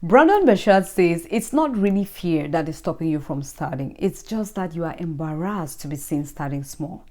Brandon Bashad says it's not really fear that is stopping you from starting. It's just that you are embarrassed to be seen starting small.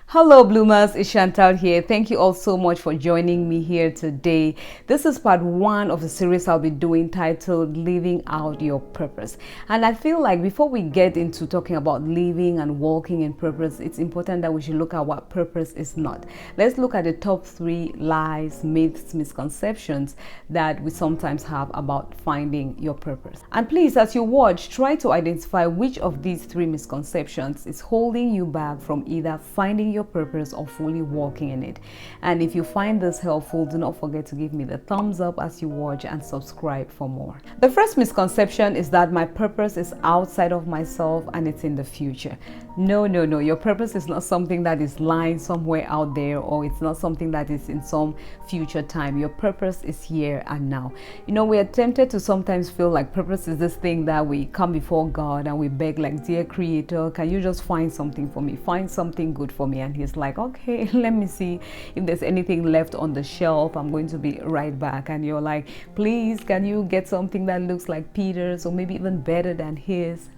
Hello bloomers, it's Chantal here. Thank you all so much for joining me here today. This is part one of the series I'll be doing titled Living Out Your Purpose. And I feel like before we get into talking about living and walking in purpose, it's important that we should look at what purpose is not. Let's look at the top 3 lies, myths, misconceptions that we sometimes have about finding your purpose. And please, as you watch, try to identify which of these 3 misconceptions is holding you back from either finding your purpose or fully walking in it. And if you find this helpful, do not forget to give me the thumbs up as you watch and subscribe for more. The first misconception is that my purpose is outside of myself and it's in the future. No. Your purpose is not something that is lying somewhere out there, or it's not something that is in some future time. Your purpose is here and now. You know, we are tempted to sometimes feel like purpose is this thing that we come before God and we beg like, dear Creator, can you just find something for me? Find something good for me. And He's like, okay, let me see if there's anything left on the shelf. I'm going to be right back. And you're like, please, can you get something that looks like Peter's or maybe even better than his?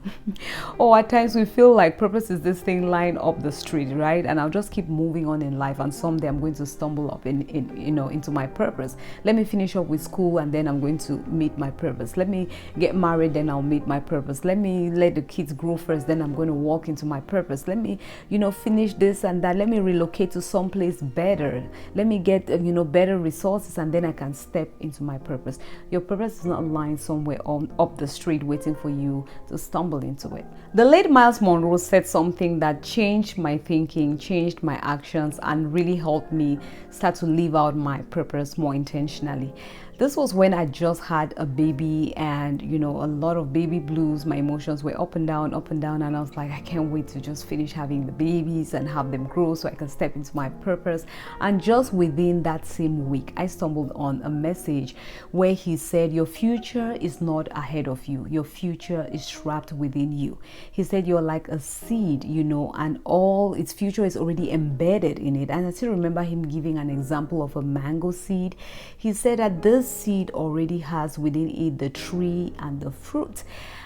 Or at times we feel like purpose is this thing lying up the street, right? And I'll just keep moving on in life, and someday I'm going to stumble up into my purpose. Let me finish up with school and then I'm going to meet my purpose. Let me get married, then I'll meet my purpose. Let the kids grow first, then I'm going to walk into my purpose. Let me, finish this and that. Let me relocate to someplace better. Let me get, better resources, and then I can step into my purpose. Your purpose is not lying somewhere up the street waiting for you to stumble into it. The late Miles Monroe said something that changed my thinking, changed my actions, and really helped me start to live out my purpose more intentionally. This was when I just had a baby, and a lot of baby blues. My emotions were up and down, and I was like, I can't wait to just finish having the babies and have them grow so I can step into my purpose. And just within that same week, I stumbled on a message where he said, your future is not ahead of you. Your future is trapped within you. He said you're like a seed, and all its future is already embedded in it. And I still remember him giving an example of a mango seed. He said that this seed already has within it the tree and the fruit.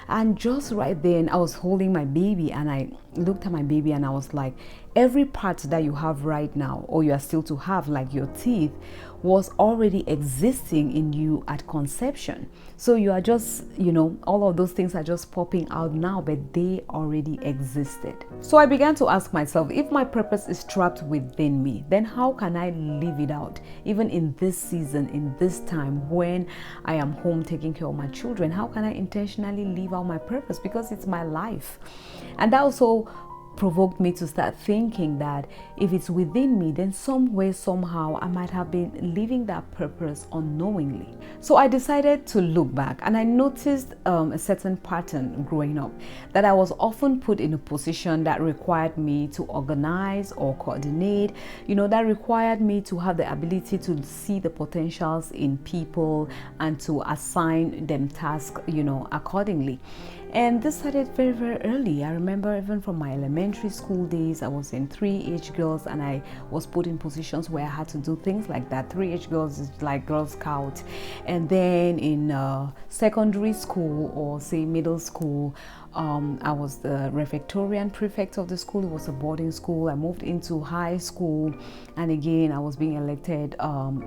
And just right then, I was holding my baby and I looked at my baby and I was like, every part that you have right now, or you are still to have, like your teeth, was already existing in you at conception. So you are just, all of those things are just popping out now, but they already existed. So I began to ask myself, if my purpose is trapped within me, then how can I live it out? Even in this season, in this time when I am home taking care of my children, how can I intentionally live out my purpose? Because it's my life. And that also provoked me to start thinking that if it's within me, then some way, somehow, I might have been living that purpose unknowingly. So I decided to look back, and I noticed a certain pattern growing up, that I was often put in a position that required me to organize or coordinate, that required me to have the ability to see the potentials in people and to assign them tasks, accordingly. And this started very, very early. I remember even from my elementary school days, I was in 3H girls and I was put in positions where I had to do things like that. 3H girls is like Girl Scout. And then in secondary school, or say middle school, I was the refectorian prefect of the school. It was a boarding school. I moved into high school, and again I was being elected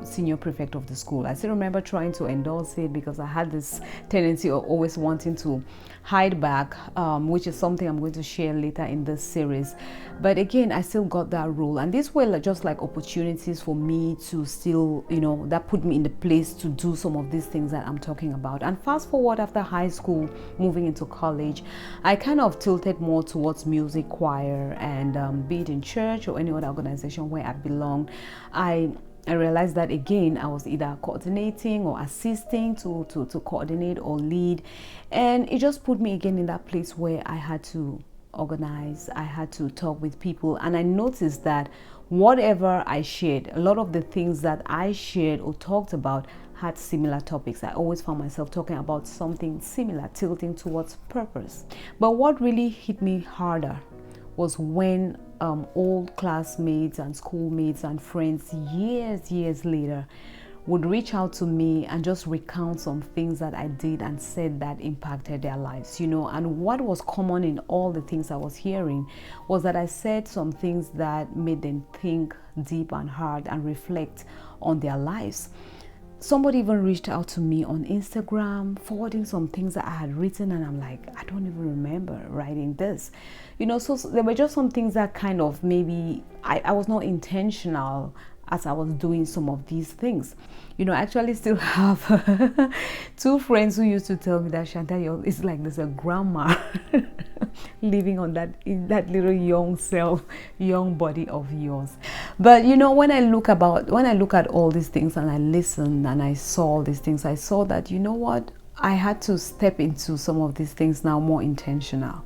senior prefect of the school. I still remember trying to endorse it because I had this tendency of always wanting to hide back, which is something I'm going to share later in this series. But again, I still got that role, and these were just like opportunities for me to still, that put me in the place to do some of these things that I'm talking about. And fast forward, after high school, moving into college, I kind of tilted more towards music, choir, and be it in church or any other organization where I belonged, I realized that again I was either coordinating or assisting to coordinate or lead, and it just put me again in that place where I had to organize, I had to talk with people. And I noticed that whatever I shared, a lot of the things that I shared or talked about had similar topics. I always found myself talking about something similar, tilting towards purpose. But what really hit me harder was when old classmates and schoolmates and friends years later would reach out to me and just recount some things that I did and said that impacted their lives, and what was common in all the things I was hearing was that I said some things that made them think deep and hard and reflect on their lives. Somebody even reached out to me on Instagram, forwarding some things that I had written, and I'm like, I don't even remember writing this. So there were just some things that kind of maybe I was not intentional as I was doing some of these things. I actually still have two friends who used to tell me that, Chantal, it's like there's a grandma living on in that little young body of yours. But when I look at all these things and I listened and I saw all these things, I saw that, what, I had to step into some of these things now more intentional,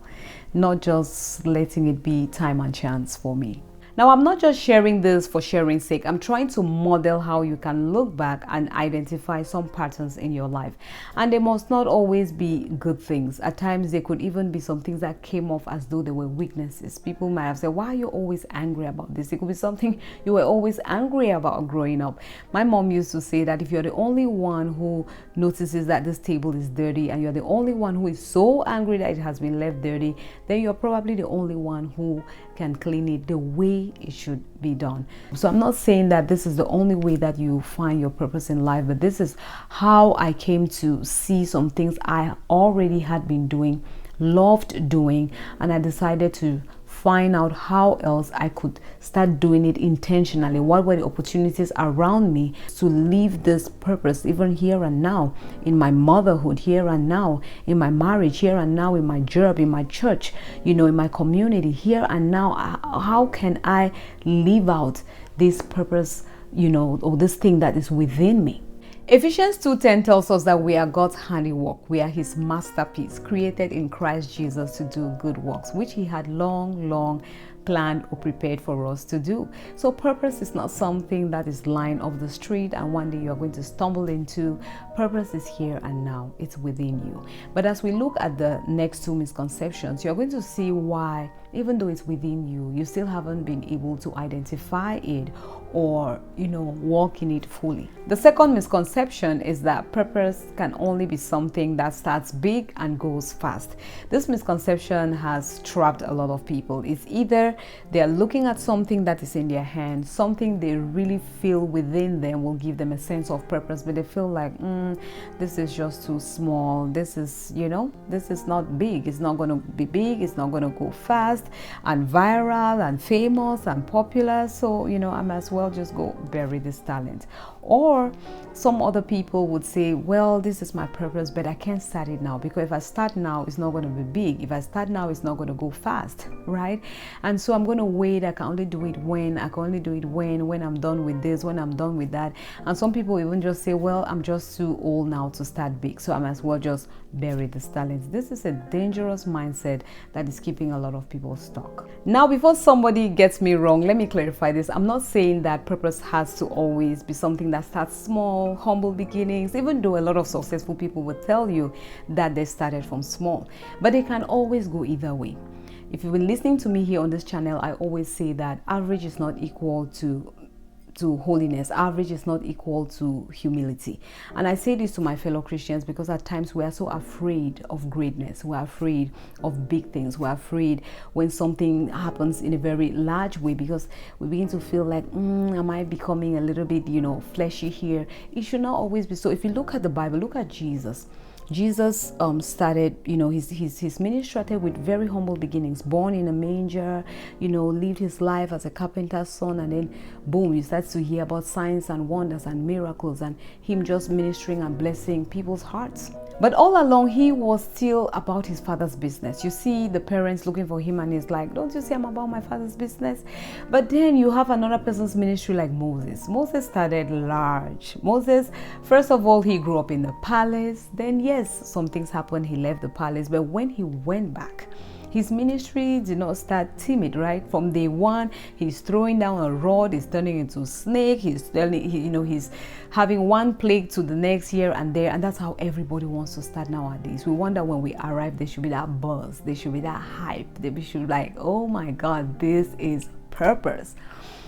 not just letting it be time and chance for me. Now, I'm not just sharing this for sharing's sake. I'm trying to model how you can look back and identify some patterns in your life. And they must not always be good things. At times, they could even be some things that came off as though they were weaknesses. People might have said, why are you always angry about this? It could be something you were always angry about growing up. My mom used to say that if you're the only one who notices that this table is dirty and you're the only one who is so angry that it has been left dirty, then you're probably the only one who can clean it the way it should be done. So I'm not saying that this is the only way that you find your purpose in life, but this is how I came to see some things I already had been doing, loved doing, and I decided to find out how else I could start doing it intentionally. What were the opportunities around me to live this purpose, even here and now, in my motherhood, here and now, in my marriage, here and now, in my job, in my church, in my community, here and now. How can I live out this purpose, or this thing that is within me? Ephesians 2:10 tells us that we are God's handiwork. We are his masterpiece, created in Christ Jesus to do good works, which he had long planned or prepared for us to do. So purpose is not something that is lying off the street and one day you're going to stumble into. Purpose is here and now. It's within you. But as we look at the next two misconceptions, you're going to see why, even though it's within you, you still haven't been able to identify it or, walk in it fully. The second misconception is that purpose can only be something that starts big and goes fast. This misconception has trapped a lot of people. It's either they're looking at something that is in their hands, something they really feel within them will give them a sense of purpose, but they feel like, this is just too small. This is, this is not big. It's not going to be big. It's not going to go fast and viral and famous and popular. So, I might as well just go bury this talent. Or some other people would say, well, this is my purpose, but I can't start it now because if I start now, it's not going to be big. If I start now, it's not going to go fast, right? And so I'm going to wait. I can only do it when I'm done with this, when I'm done with that. And some people even just say, well, I'm just too old now to start big, so I might as well just bury this talent. This is a dangerous mindset that is keeping a lot of people stuck. Now, before somebody gets me wrong, let me clarify this. I'm not saying that purpose has to always be something that starts small, humble beginnings, even though a lot of successful people would tell you that they started from small, but they can always go either way. If you've been listening to me here on this channel, I always say that average is not equal to holiness. Average is not equal to humility. And I say this to my fellow Christians because at times we are so afraid of greatness. We're afraid of big things. We're afraid when something happens in a very large way because we begin to feel like, am I becoming a little bit, fleshy here? It should not always be so. If you look at the Bible, look at Jesus. Jesus started, his ministry started with very humble beginnings, born in a manger, lived his life as a carpenter's son, and then boom, you start to hear about signs and wonders and miracles and him just ministering and blessing people's hearts. But all along, he was still about his father's business. You see the parents looking for him and he's like, don't you see I'm about my father's business? But then you have another person's ministry like Moses. Moses started large. Moses, first of all, he grew up in the palace. Then yes, some things happened. He left the palace. But when he went back, his ministry did not start timid, right? From day one, he's throwing down a rod, he's turning into a snake, he's having one plague to the next here and there, and that's how everybody wants to start nowadays. We wonder when we arrive, there should be that buzz, there should be that hype, they should be like, oh my God, this is purpose.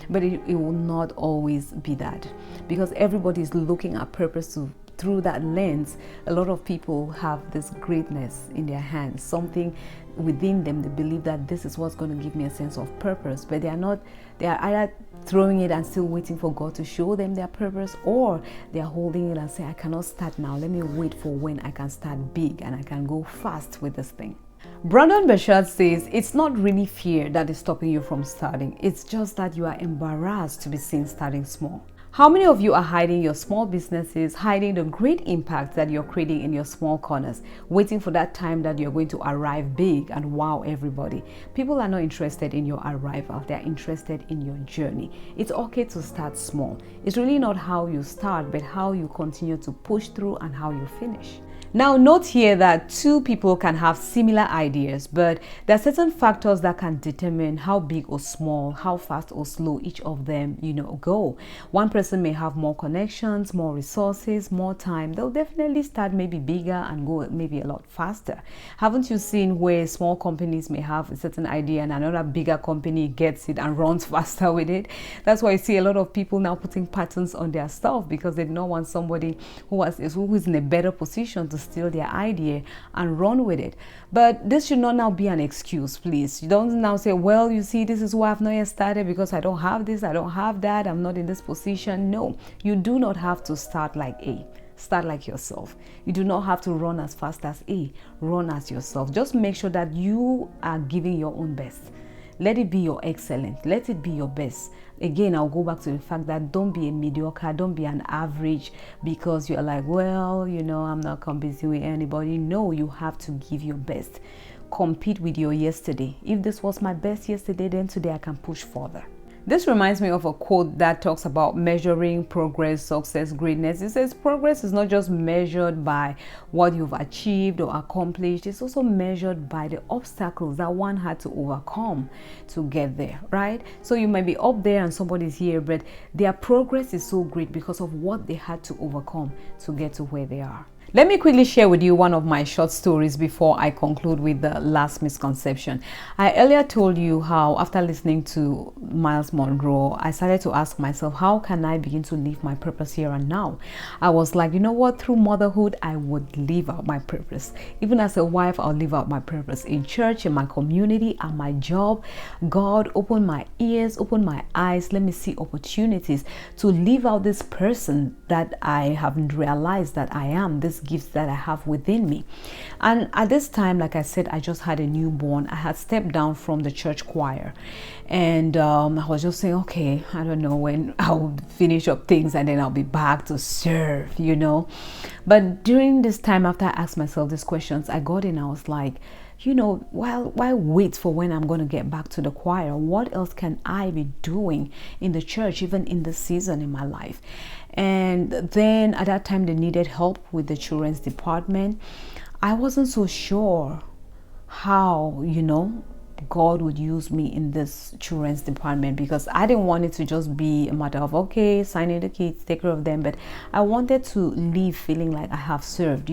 but it will not always be that, because everybody is looking at purpose through that lens. A lot of people have this greatness in their hands, something within them. They believe that this is what's going to give me a sense of purpose, but they are either throwing it and still waiting for God to show them their purpose, or they are holding it and say, I cannot start now, let me wait for when I can start big and I can go fast with this thing. Brandon Beshad says, it's not really fear that is stopping you from starting, it's just that you are embarrassed to be seen starting small. How many of you are hiding your small businesses, hiding the great impact that you're creating in your small corners, waiting for that time that you're going to arrive big and wow everybody? People are not interested in your arrival, they're interested in your journey. It's okay to start small. It's really not how you start, but how you continue to push through and how you finish. Now, note here that two people can have similar ideas, but there are certain factors that can determine how big or small, how fast or slow each of them, go. One person may have more connections, more resources, more time. They'll definitely start maybe bigger and go maybe a lot faster. Haven't you seen where small companies may have a certain idea and another bigger company gets it and runs faster with it? That's why I see a lot of people now putting patents on their stuff, because they don't want somebody who is in a better position to steal their idea and run with it. But this should not now be an excuse, please. You don't now say, well, you see, this is why I've not yet started, because I don't have this, I don't have that, I'm not in this position. No, you do not have to start like A. Start like yourself. You do not have to run as fast as A. Run as yourself. Just make sure that you are giving your own best. Let it be your excellence. Let it be your best. Again, I'll go back to the fact that don't be a mediocre, don't be an average because you're like, well, I'm not competing with anybody. No, you have to give your best. Compete with your yesterday. If this was my best yesterday, then today I can push further. This reminds me of a quote that talks about measuring progress, success, greatness. It says progress is not just measured by what you've achieved or accomplished. It's also measured by the obstacles that one had to overcome to get there, right? So you might be up there and somebody's here, but their progress is so great because of what they had to overcome to get to where they are. Let me quickly share with you one of my short stories before I conclude with the last misconception. I earlier told you how after listening to Miles Monroe, I started to ask myself, how can I begin to live my purpose here and now? I was like, you know what, through motherhood, I would live out my purpose. Even as a wife, I'll live out my purpose. In church, in my community, at my job, God, open my ears, open my eyes, let me see opportunities to live out this person that I haven't realized that I am, this gifts that I have within me. And at this time, like I said, I just had a newborn. I had stepped down from the church choir, and I was just saying, okay, I don't know when I'll finish up things and then I'll be back to serve, But during this time, after I asked myself these questions, I got in, I was like, why wait for when I'm going to get back to the choir? What else can I be doing in the church, even in this season in my life? And then at that time, they needed help with the children's department. I wasn't so sure how, God would use me in this children's department, because I didn't want it to just be a matter of, okay, signing the kids, take care of them, but I wanted to leave feeling like I have served,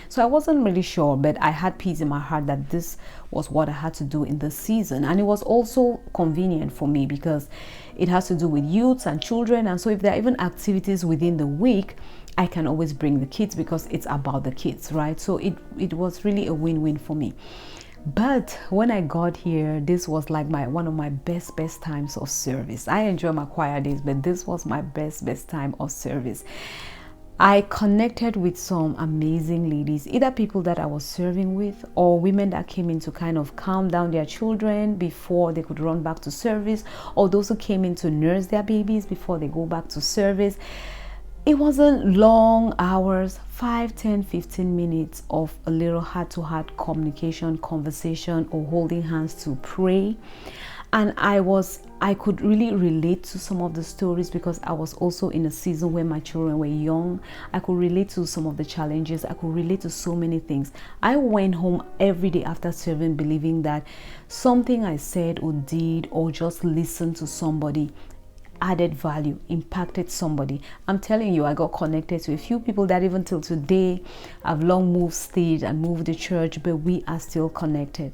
So I wasn't really sure, but I had peace in my heart that this was what I had to do in this season. And it was also convenient for me because it has to do with youths and children. And so if there are even activities within the week, I can always bring the kids because it's about the kids, right? So it was really a win-win for me. But when I got here, this was like one of my best times of service. I enjoy my choir days, but this was my best time of service. I connected with some amazing ladies, either people that I was serving with or women that came in to kind of calm down their children before they could run back to service, or those who came in to nurse their babies before they go back to service. It wasn't long hours, 5, 10, 15 minutes of a little heart-to-heart communication, conversation, or holding hands to pray. And I could really relate to some of the stories because I was also in a season where my children were young. I could relate to some of the challenges. I could relate to so many things. I went home every day after serving believing that something I said or did or just listened to somebody added value, impacted somebody. I'm telling you, I got connected to a few people that even till today I've long moved state and moved the church, but we are still connected.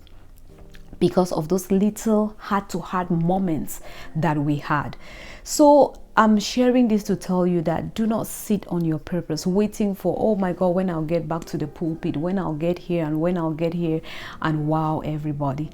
because of those little heart-to-heart moments that we had. So I'm sharing this to tell you that do not sit on your purpose waiting for, oh my God, when I'll get back to the pulpit, when I'll get here and when I'll get here and wow everybody.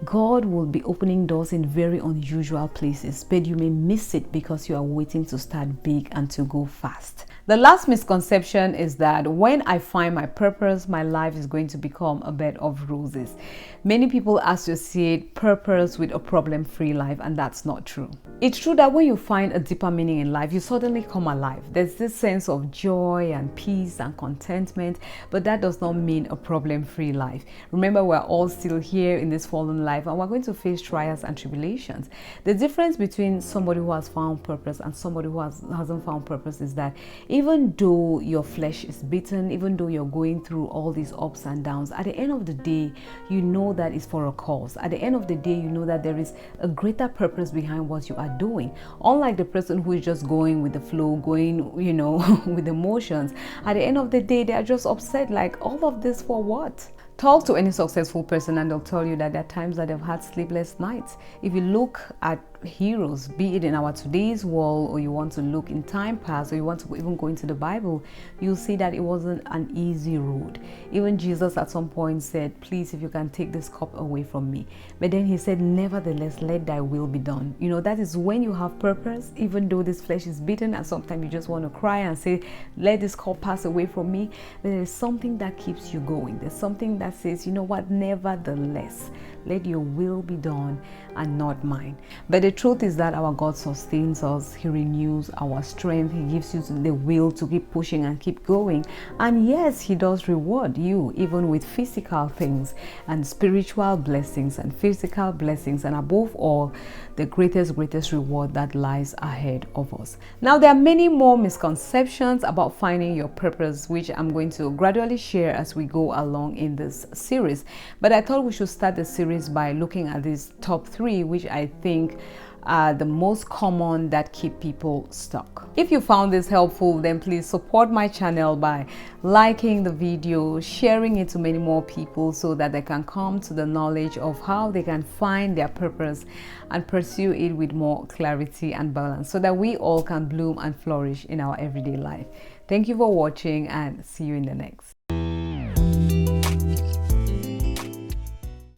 God will be opening doors in very unusual places, but you may miss it because you are waiting to start big and to go fast. The last misconception is that when I find my purpose, my life is going to become a bed of roses. Many people associate purpose with a problem-free life, and that's not true. It's true that when you find a deeper meaning in life, you suddenly come alive. There's this sense of joy and peace and contentment, but that does not mean a problem-free life. Remember, we're all still here in this fallen life, and we're going to face trials and tribulations. The difference between somebody who has found purpose and somebody who hasn't found purpose is that even though your flesh is beaten, even though you're going through all these ups and downs, at the end of the day, you know that it's for a cause. At the end of the day, you know that there is a greater purpose behind what you are doing. Unlike the person who is just going with the flow, going, with emotions, at the end of the day, they are just upset, like, all of this for what? Talk to any successful person and they'll tell you that there are times that they've had sleepless nights. If you look at heroes, be it in our today's world, or you want to look in time past, or you want to even go into the Bible, you'll see that it wasn't an easy road. Even Jesus at some point said, please, if you can take this cup away from me. But then he said, nevertheless, let thy will be done. That is when you have purpose, even though this flesh is beaten and sometimes you just want to cry and say, let this cup pass away from me. There is something that keeps you going. There's something that says, you know what, nevertheless, let your will be done and not mine. But the truth is that our God sustains us. He renews our strength. He gives you the will to keep pushing and keep going. And yes, he does reward you even with physical things and spiritual blessings and physical blessings, and above all, the greatest reward that lies ahead of us. Now, there are many more misconceptions about finding your purpose, which I'm going to gradually share as we go along in this series. But I thought we should start the series by looking at these top 3, which I think are the most common that keep people stuck. If you found this helpful, then please support my channel by liking the video, sharing it to many more people so that they can come to the knowledge of how they can find their purpose and pursue it with more clarity and balance, so that we all can bloom and flourish in our everyday life. Thank you for watching, and see you in the next.